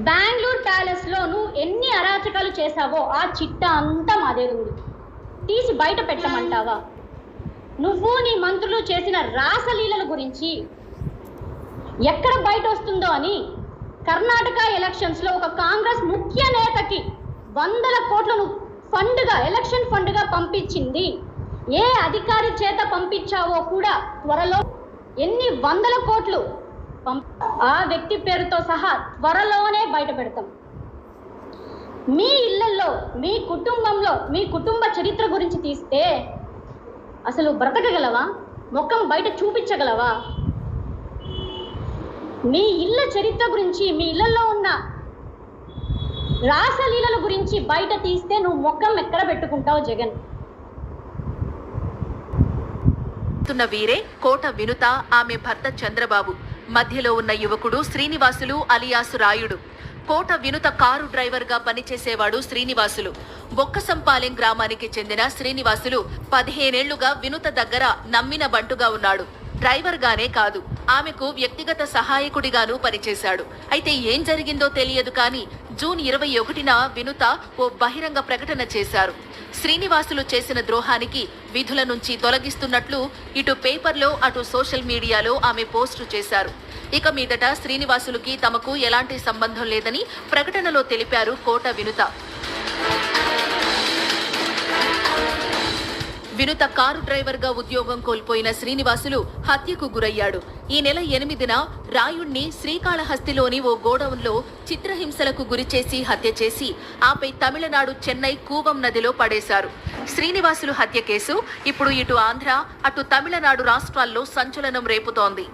బెంగళూరు ప్యాలెస్లో నువ్వు ఎన్ని అరాచకాలు చేశావో ఆ చిట్టా అంతా మా దేవుడు తీసి బయట పెట్టమంటావా? నువ్వు నీ మంత్రులు చేసిన రాసలీలల గురించి ఎక్కడ బయట వస్తుందో అని కర్ణాటక ఎలక్షన్స్లో ఒక కాంగ్రెస్ ముఖ్య నేతకి 100 కోట్లను ఫండ్గా, ఎలక్షన్ ఫండ్గా పంపించింది. ఏ అధికారి చేత పంపించావో కూడా త్వరలో ఎన్ని 100 కోట్లు ఆ వ్యక్తి పేరుతో సహా త్వరలోనే బయట పెడతాం. మీ ఇళ్లలో, మీ కుటుంబంలో, మీ కుటుంబ చరిత్ర గురించి తీస్తే అసలు బ్రతకగలవా? ముఖం బయట చూపించగలవా? మీ ఇళ్ళ చరిత్ర గురించి, మీ ఇళ్లలో ఉన్న రాసలీలల గురించి బయట తీస్తే నువ్వు ముఖం ఎక్కడ పెట్టుకుంటావు జగన్? వీరే కోట వినుత, ఆమె భర్త చంద్రబాబు. మధ్యలో ఉన్న యువకుడు శ్రీనివాసులు అలియాసు రాయుడు. కోట వినుత కారు డ్రైవర్గా పనిచేసేవాడు శ్రీనివాసులు. బొక్కసంపాలెం గ్రామానికి చెందిన శ్రీనివాసులు 15 ఏళ్లుగా వినుత దగ్గర నమ్మిన బంటుగా ఉన్నాడు. డ్రైవర్గానే కాదు, ఆమెకు వ్యక్తిగత సహాయకుడిగాను పనిచేశాడు. అయితే ఏం జరిగిందో తెలియదు కానీ జూన్ 21న వినుత ఓ బహిరంగ ప్రకటన చేశారు. శ్రీనివాసులు చేసిన ద్రోహానికి విధుల నుంచి తొలగిస్తున్నట్లు ఇటు పేపర్లో, అటు సోషల్ మీడియాలో ఆమె పోస్టు చేశారు. ఇక మీదట శ్రీనివాసులకి తమకు ఎలాంటి సంబంధం లేదని ప్రకటనలో తెలిపారు కోట వినుత. వినుత కారు డ్రైవర్గా ఉద్యోగం కోల్పోయిన శ్రీనివాసులు హత్యకు గురయ్యాడు. ఈ నెల 8న రాయుణ్ణి శ్రీకాళహస్తిలోని ఓ గోడౌన్లో చిత్రహింసలకు గురిచేసి హత్య చేసి ఆపై తమిళనాడు చెన్నై కూవం నదిలో పడేశారు. శ్రీనివాసులు హత్య కేసు ఇప్పుడు ఇటు ఆంధ్ర, అటు తమిళనాడు రాష్ట్రాల్లో సంచలనం రేపుతోంది.